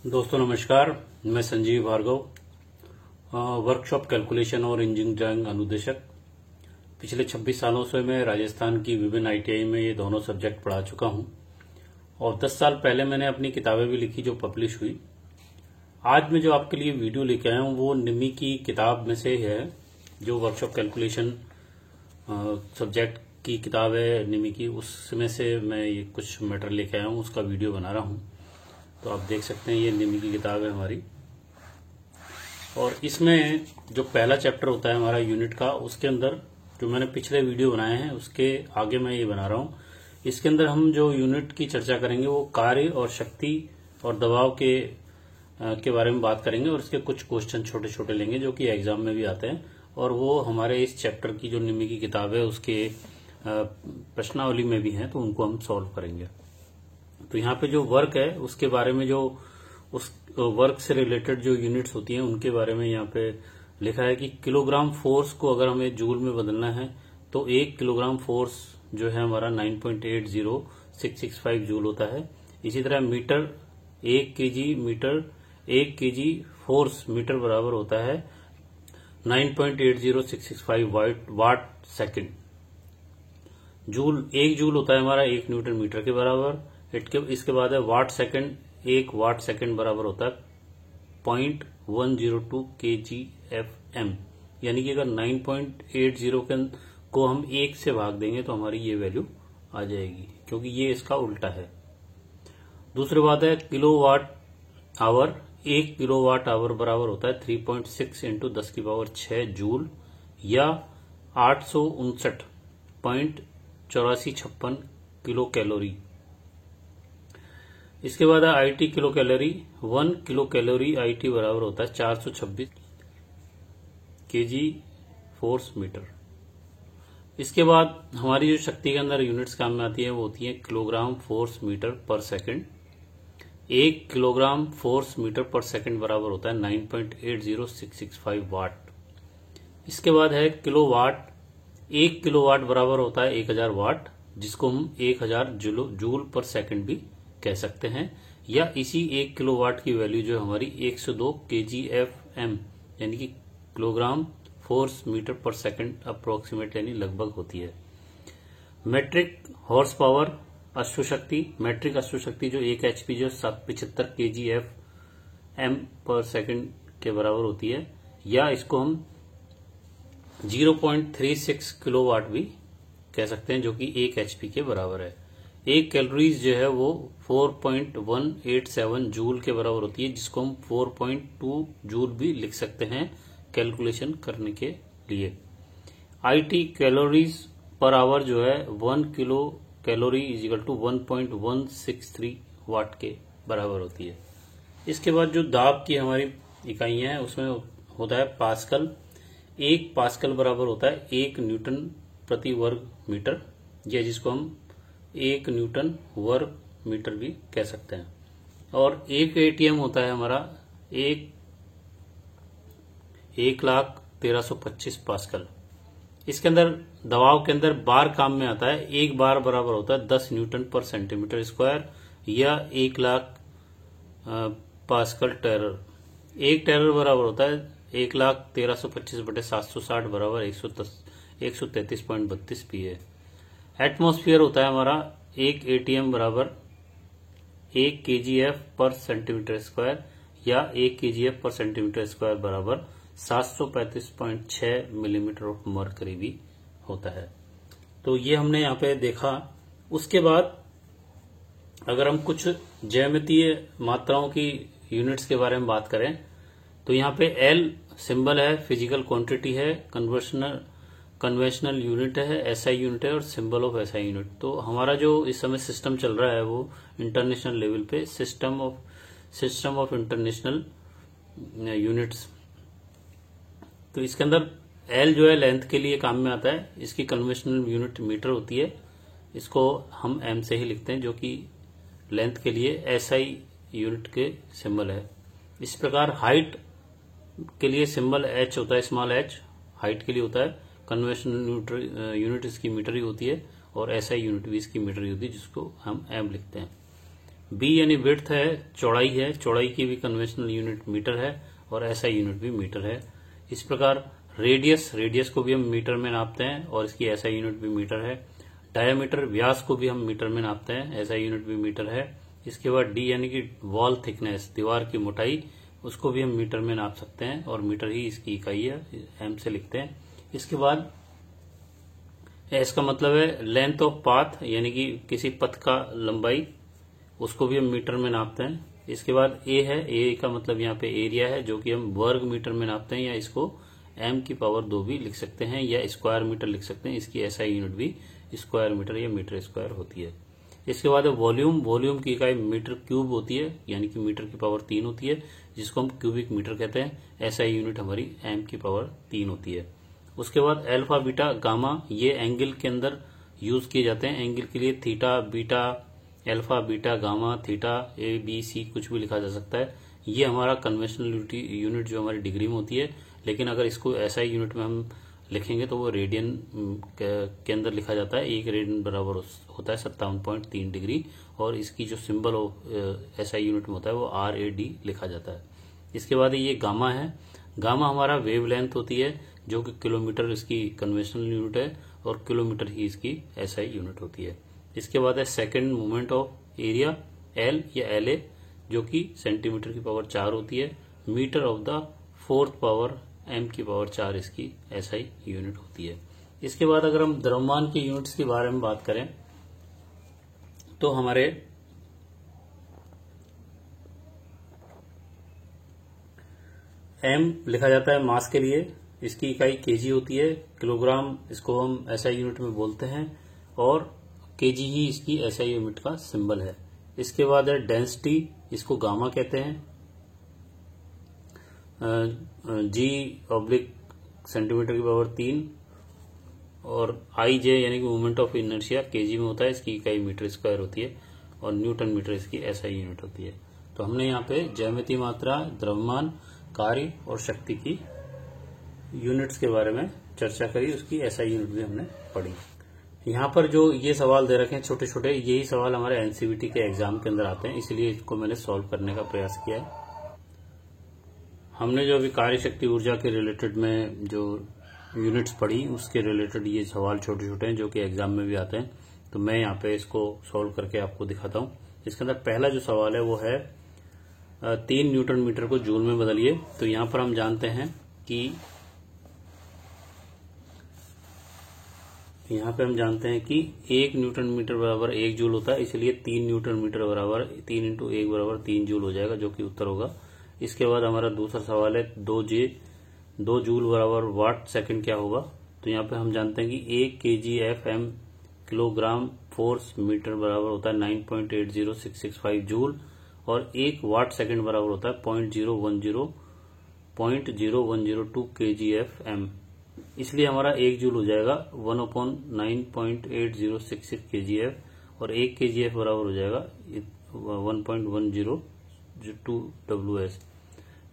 दोस्तों नमस्कार, मैं संजीव भार्गव, वर्कशॉप कैलकुलेशन और इंजीनियरिंग ड्राइंग अनुदेशक। पिछले 26 सालों से मैं राजस्थान की विभिन्न आईटीआई में ये दोनों सब्जेक्ट पढ़ा चुका हूं और 10 साल पहले मैंने अपनी किताबें भी लिखी जो पब्लिश हुई। आज मैं जो आपके लिए वीडियो लेके आया हूं वो निमी की किताब में से है, जो वर्कशॉप कैलकुलेशन सब्जेक्ट की किताब है निमी की, उसमें से मैं ये कुछ मैटर लेके आया हूं, उसका वीडियो बना रहा हूं। तो आप देख सकते हैं ये निमी की किताब है हमारी, और इसमें जो पहला चैप्टर होता है हमारा यूनिट का, उसके अंदर जो मैंने पिछले वीडियो बनाए हैं उसके आगे मैं ये बना रहा हूं। इसके अंदर हम जो यूनिट की चर्चा करेंगे वो कार्य और शक्ति और दबाव के बारे में बात करेंगे, और इसके कुछ क्वेश्चन छोटे छोटे लेंगे जो कि एग्जाम में भी आते हैं, और वो हमारे इस चैप्टर की जो निमी की किताब है उसके प्रश्नावली में भी हैं, तो उनको हम सॉल्व करेंगे। तो यहाँ पे जो वर्क है उसके बारे में, जो उस वर्क से रिलेटेड जो यूनिट्स होती हैं उनके बारे में यहाँ पे लिखा है कि किलोग्राम फोर्स को अगर हमें जूल में बदलना है तो 1 किलोग्राम फोर्स जो है हमारा 9.80665 जूल होता है। इसी तरह मीटर 1 केजी फोर्स मीटर बराबर होता है 9.80665 वाट सेकेंड। जूल 1 जूल होता है हमारा 1 न्यूटन मीटर के बराबर। इसके बाद है वाट सेकंड, 1 वाट सेकंड बराबर होता है 0.102 kgfm, यानी कि अगर 9.80 को हम 1 से भाग देंगे तो हमारी ये वैल्यू आ जाएगी, क्योंकि ये इसका उल्टा है। दूसरी बात है किलोवाट आवर, 1 किलोवाट आवर बराबर होता है 3.6 इंटू 10⁶ जूल, या 859.8456 किलो कैलोरी। इसके बाद है IT kilo calorie, 1 kilo calorie IT बराबर होता है 426 केजी फोर्स मीटर। इसके बाद हमारी जो शक्ति के अंदर यूनिट्स काम में आती है वो होती है किलोग्राम फोर्स मीटर पर सेकंड। 1 किलोग्राम फोर्स मीटर पर सेकंड बराबर होता है 9.80665 वाट। इसके बाद है किलोवाट, 1 किलोवाट बराबर होता है 1000 वाट, जिसको हम 1000 जूल पर सेकंड भी कह सकते हैं, या इसी 1 किलोवाट की वैल्यू जो हमारी 102 kgfm यानी कि किलोग्राम फोर्स मीटर पर सेकंड अप्रोक्सीमेट यानी लगभग होती है। मेट्रिक हॉर्स पावर अश्वशक्ति, मेट्रिक अश्वशक्ति जो 1 HP जो 75 kgfm पर सेकंड के बराबर होती है, या इसको हम 0.36 किलोवाट भी कह सकते हैं, जो कि 1 HP के बराबर है। 1 कैलोरीज जो है वो 4.187 जूल के बराबर होती है, जिसको हम 4.2 जूल भी लिख सकते हैं कैलकुलेशन करने के लिए। आईटी कैलोरीज पर आवर जो है 1 kilo calorie is equal to 1.163 watt के बराबर होती है। इसके बाद जो दाब की हमारी इकाइयां हैं उसमें होता है पास्कल। 1 पास्कल बराबर होता है 1 न्यूटन प्रति वर्ग मीटर, या जिसको हम 1 न्यूटन वर्ग मीटर भी कह सकते हैं। और 1 एटीएम होता है हमारा 1,13,25 पास्कल। इसके अंदर दबाव के अंदर बार काम में आता है। 1 बार बराबर होता है 10 न्यूटन पर सेंटीमीटर स्क्वायर, या 1,00,000 पास्कल टेरर। 1 टेरर बराबर होता है 1,13,25/760 बराबर 133.32 PA। एटमॉस्फेयर होता है हमारा 1 ATM बराबर 1 kgf पर सेंटीमीटर स्क्वायर, या 1 kgf पर सेंटीमीटर स्क्वायर बराबर 735.6 मिलीमीटर ऑफ मरकरी भी होता है। तो ये हमने यहाँ पे देखा। उसके बाद अगर हम कुछ ज्यामितीय मात्राओं की यूनिट्स के बारे में बात करें तो यहाँ पे L सिंबल है, फिजिकल क्वांटिटी है, कन्वेंशनल यूनिट है, SI यूनिट है, और सिंबल ऑफ SI यूनिट। तो हमारा जो इस समय सिस्टम चल रहा है वो इंटरनेशनल लेवल पे सिस्टम ऑफ इंटरनेशनल यूनिट्स। तो इसके अंदर L जो है लेंथ के लिए काम में आता है, इसकी कन्वेंशनल यूनिट मीटर होती है, इसको हम M से ही लिखते हैं, जो कि लेंथ के लिए SI यूनिट के सिंबल है। इस प्रकार हाइट के लिए सिंबल H होता है, स्मॉल h हाइट के लिए होता है। कन्वेंशनल यूनिट इसकी मीटर ही होती है, और SI यूनिट भी इसकी मीटर ही होती है, जिसको हम M लिखते हैं। बी यानी विड्थ है, चौड़ाई है, चौड़ाई की भी कन्वेंशनल यूनिट मीटर है और एसआई यूनिट भी मीटर है। इस प्रकार रेडियस को भी हम मीटर में नापते हैं और इसकी एसआई यूनिट भी मीटर है। डायामीटर, व्यास को भी हम मीटर में नापते हैं, एसआई यूनिट भी मीटर है। इसके बाद डी यानी कि वॉल थिकनेस, दीवार की मोटाई, उसको भी हम मीटर में नाप सकते हैं और मीटर ही इसकी इकाई है, एम से लिखते हैं। इसके बाद एस का मतलब है लेंथ ऑफ पाथ, यानी कि किसी पथ का लंबाई, उसको भी हम मीटर में नापते हैं। इसके बाद ए है, ए का मतलब यहाँ पे एरिया है, जो कि हम वर्ग मीटर में नापते हैं, या इसको m की पावर 2 भी लिख सकते हैं या स्क्वायर मीटर लिख सकते हैं। इसकी एसआई यूनिट भी स्क्वायर मीटर या मीटर स्क्वायर होती है। इसके बाद वॉल्यूम, वॉल्यूम की इकाई मीटर क्यूब होती है, यानी कि मीटर की पावर 3 होती है, जिसको हम क्यूबिक मीटर कहते हैं। एसआई यूनिट हमारी m की पावर 3 होती है। उसके बाद अल्फा, बीटा, गामा, ये एंगल के अंदर यूज किए जाते हैं। एंगल के लिए theta, beta, alpha, beta, gamma, theta, A, B, C कुछ भी लिखा जा सकता है। ये हमारा कन्वेंशनल यूनिट जो हमारी डिग्री में होती है, लेकिन अगर इसको एसआई यूनिट में हम लिखेंगे तो वो रेडियन के अंदर लिखा जाता है। एक रेडियन बराबर होता है 57.3 डिग्री और इसकी जो सिंबल एसआई यूनिट में होता है वो RAD लिखा जाता है। इसके बाद ये गामा है। गामा हमारा वेव लेंथ होती है, जो कि किलोमीटर इसकी कन्वेंशनल यूनिट है और किलोमीटर ही इसकी एसआई यूनिट होती है। इसके बाद है second moment of area, L या LA, जो कि सेंटीमीटर की पावर 4 होती है। Meter of the fourth power, m की पावर 4 इसकी एसआई यूनिट होती है। इसके बाद अगर हम द्रव्यमान की यूनिट्स के बारे में बात करें तो हमारे m लिखा जाता है मास के लिए, इसकी इकाई केजी होती है। किलोग्राम इसको हम एसआई यूनिट में बोलते हैं और केजी ही इसकी एसआई यूनिट का सिंबल है। इसके बाद है डेंसिटी, इसको गामा कहते हैं। जी ऑब्लिक सेंटीमीटर की पावर 3 और आई जे यानी कि मोमेंट ऑफ इनर्शिया केजी में होता है, इसकी इकाई मीटर स्क्वायर होती है और न्यूटन मीटर इसकी एसआई यूनिट होती है। तो हमने यहाँ पे ज्यामितीय मात्रा, द्रव्यमान, कार्य और शक्ति की यूनिट्स के बारे में चर्चा करी, उसकी एसआई यूनिट भी हमने पढ़ी। यहाँ पर जो ये सवाल दे रखे हैं छोटे छोटे, यही सवाल हमारे एनसीईआरटी के एग्जाम के अंदर आते हैं, इसलिए इसको मैंने सॉल्व करने का प्रयास किया है। हमने जो अभी कार्य शक्ति ऊर्जा के रिलेटेड में जो यूनिट्स पढ़ी, उसके रिलेटेड ये सवाल छोटे छोटे हैं जो कि एग्जाम में भी आते हैं। तो मैं यहाँ पे इसको सॉल्व करके आपको दिखाता हूँ। इसके अंदर पहला जो सवाल है वो है 3 न्यूटन मीटर को जूल में बदलिए। तो यहाँ पर हम जानते हैं कि यहाँ पे हम जानते हैं कि 1 न्यूटन मीटर बराबर 1 जूल होता है, इसलिए 3 न्यूटन मीटर बराबर 3 इंटू 1 बराबर 3 जूल हो जाएगा, जो कि उत्तर होगा। इसके बाद हमारा दूसरा सवाल है 2 जूल बराबर वाट सेकंड क्या होगा। तो यहाँ पे हम जानते हैं कि 1 kgfm किलोग्राम फोर्स मीटर बराबर होता है 9.80665 जूल और 1 वाट सेकंड बराबर होता है 0.0102 kgfm। इसलिए हमारा 1 जूल हो जाएगा 1/9.8066 kgf और 1 kgf बराबर हो जाएगा 1.1002 WS।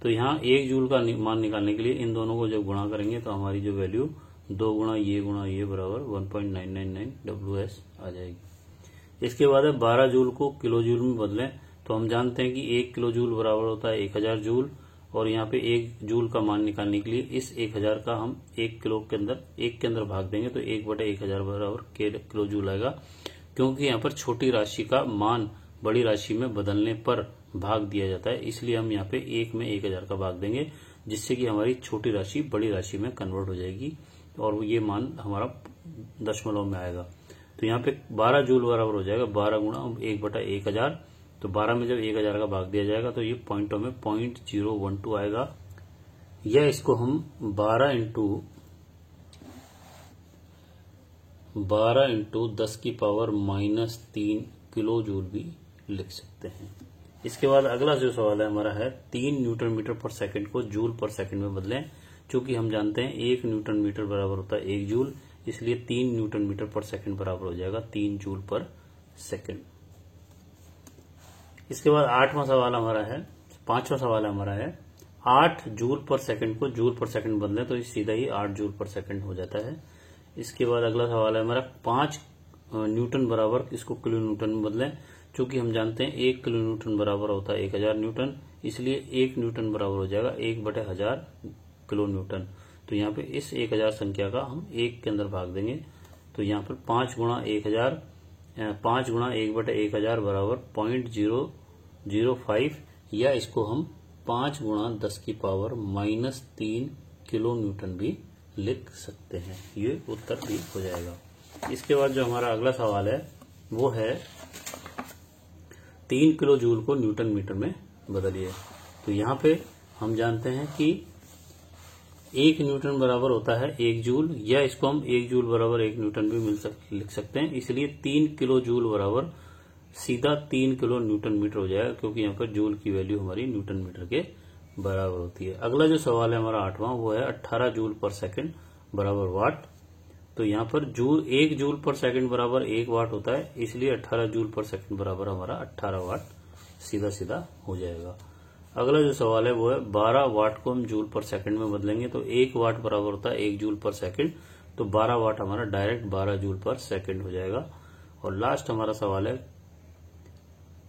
तो यहाँ 1 जूल का मान निकालने के लिए इन दोनों को जब गुणा करेंगे तो हमारी जो वैल्यू 2 गुणा ये बराबर 1.999 WS आ जाएगी। इसके बाद 12 जूल को किलो जूल में बदलें तो हम जानते हैं कि 1 किलो जूल बराबर होता है 1000 जूल और यहाँ पे 1 जूल का मान निकालने के लिए इस 1000 का हम 1 किलो के अंदर 1 के अंदर भाग देंगे तो 1/1000 बराबर किलो जूल आएगा। क्योंकि यहाँ पर छोटी राशि का मान बड़ी राशि में बदलने पर भाग दिया जाता है, इसलिए हम यहाँ पे 1 में 1000 का भाग देंगे, जिससे कि हमारी छोटी राशि बड़ी राशि में कन्वर्ट हो जाएगी और ये मान हमारा दशमलव में आएगा। तो यहाँ पे 12 जूल बराबर हो जाएगा 12 गुणा 1/1000। तो 12 में जब 1000 का भाग दिया जाएगा तो ये पॉइंटों में 0.012 आएगा, या इसको हम 12 इंटू 10 की पावर -3 किलो जूल भी लिख सकते हैं। इसके बाद अगला जो सवाल है हमारा है 3 न्यूटन मीटर पर सेकंड को जूल पर सेकंड में बदलें। चूंकि हम जानते हैं 1 न्यूटन मीटर बराबर होता है 1 जूल, इसलिए 3 न्यूटन मीटर पर सेकंड बराबर हो जाएगा 3 जूल पर सेकंड। इसके बाद 5वां सवाल हमारा है 8 जूल पर सेकंड को जूल पर सेकंड बदलें तो सीधा ही 8 जूल पर सेकंड हो जाता है। इसके बाद अगला सवाल है हमारा 5 न्यूटन बराबर इसको किलो न्यूटन में बदलें। चूंकि हम जानते हैं 1 किलो न्यूटन बराबर होता है 1000 न्यूटन, इसलिए 1 न्यूटन बराबर हो जाएगा 1/1000 किलो न्यूटन। तो यहाँ पे इस 1000 संख्या का हम 1 के अंदर भाग देंगे। तो यहाँ पर 5 गुणा 1000, 5 गुणा 1/1000 बराबर 0.005, या इसको हम 5 गुणा 10 की पावर -3 किलो न्यूटन भी लिख सकते हैं। ये उत्तर भी हो जाएगा। इसके बाद जो हमारा अगला सवाल है वो है 3 किलो जूल को न्यूटन मीटर में बदलिए। तो यहाँ पे हम जानते हैं कि 1 न्यूटन बराबर होता है 1 जूल, या इसको हम 1 जूल बराबर 1 न्यूटन भी लिख सकते हैं। इसलिए 3 किलो जूल बराबर सीधा 3 किलो न्यूटन मीटर हो जाएगा, क्योंकि यहाँ पर जूल की वैल्यू हमारी न्यूटन मीटर के बराबर होती है। अगला जो सवाल है हमारा 8वां, वो है 18 जूल पर सेकंड बराबर वाट। तो यहाँ पर 1 जूल पर सेकंड बराबर 1 वाट होता है, इसलिए 18 जूल पर सेकंड बराबर हमारा 18 वाट सीधा सीधा हो जाएगा। अगला जो सवाल है वो है 12 वाट को हम जूल पर सेकंड में बदलेंगे। तो 1 वाट बराबर होता है 1 जूल पर सेकंड, तो 12 वाट हमारा डायरेक्ट 12 जूल पर सेकंड हो जाएगा। और लास्ट हमारा सवाल है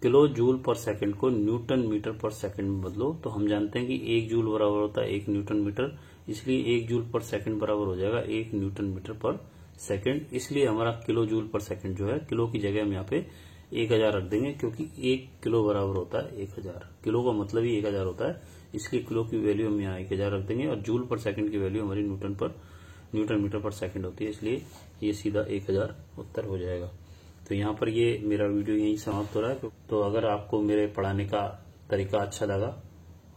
किलो जूल पर सेकंड को न्यूटन मीटर पर सेकंड में बदलो। तो हम जानते हैं कि 1 जूल बराबर होता है 1 न्यूटन मीटर, इसलिए 1 जूल पर सेकंड बराबर हो जाएगा 1 न्यूटन मीटर पर सेकंड। इसलिए हमारा किलो जूल पर सेकंड जो है, किलो की जगह हम यहाँ पे 1000 रख देंगे, क्योंकि 1 किलो बराबर होता है 1000। किलो का मतलब ही 1000 होता है, इसलिए किलो की वैल्यू हम यहाँ 1000 रख देंगे। और जूल पर सेकंड की वैल्यू हमारी न्यूटन मीटर पर सेकंड होती है, इसलिए ये सीधा 1000 उत्तर हो जाएगा। तो यहाँ पर ये मेरा वीडियो यहीं समाप्त हो रहा है। तो अगर आपको मेरे पढ़ाने का तरीका अच्छा लगा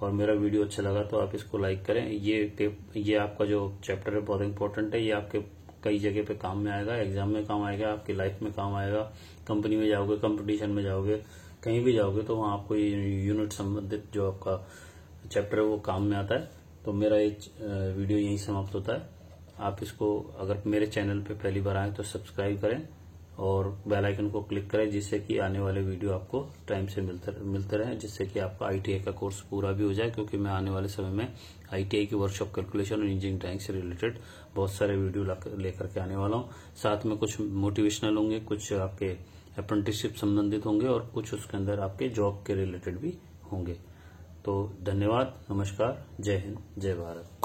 और मेरा वीडियो अच्छा लगा तो आप इसको लाइक करें। ये आपका जो चैप्टर है बहुत इंपॉर्टेंट है, ये आपके कई जगह पे काम में आएगा, एग्जाम में काम आएगा, आपकी लाइफ में काम आएगा। कंपनी में जाओगे, कंपटीशन में जाओगे, कहीं भी जाओगे तो वहां आपको यूनिट संबंधित जो आपका चैप्टर है वो काम में आता है। तो मेरा ये वीडियो यहीं समाप्त होता है। आप इसको अगर मेरे चैनल पे पहली बार आए तो सब्सक्राइब करें और बेल आइकन को क्लिक करें, जिससे कि आने वाले वीडियो आपको टाइम से मिलते रहे, जिससे कि आपका आईटीआई का कोर्स पूरा भी हो जाए। क्योंकि मैं आने वाले समय में आईटीआई की वर्कशॉप कैलकुलेशन और इंजीनियरिंग ड्राइंग से रिलेटेड बहुत सारे वीडियो लेकर के आने वाला हूं। साथ में कुछ मोटिवेशनल होंगे, कुछ आपके अप्रेंटिसशिप संबंधित होंगे और कुछ उसके अंदर आपके जॉब के रिलेटेड भी होंगे। तो धन्यवाद, नमस्कार, जय हिंद, जय भारत।